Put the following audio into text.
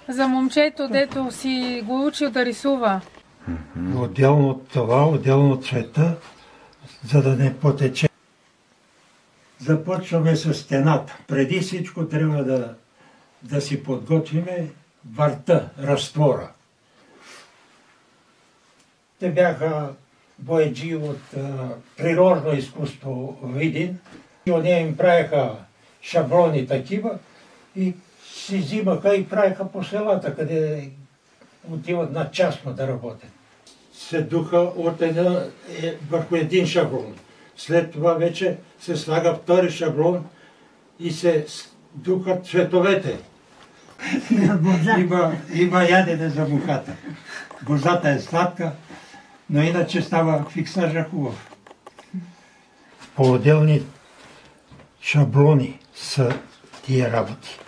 За момчето, дето си го учил да рисува. Отделно от това, отделно от цвета, за да не потече. Започваме с стената. Преди всичко трябва да си подготвиме варта, разтвора. Те бяха бояджи от природно изкуство Видин. Они им правиха шаблони такива и си взимаха и правиха по селата, къде отиват на частно да работят. Се духа върху един шаблон. След това вече се слага втори шаблон и се духат цветовете. Има ядене за мухата. Бозата е сладка, но иначе става фиксажа хубав. По отделни шаблони са тия работи.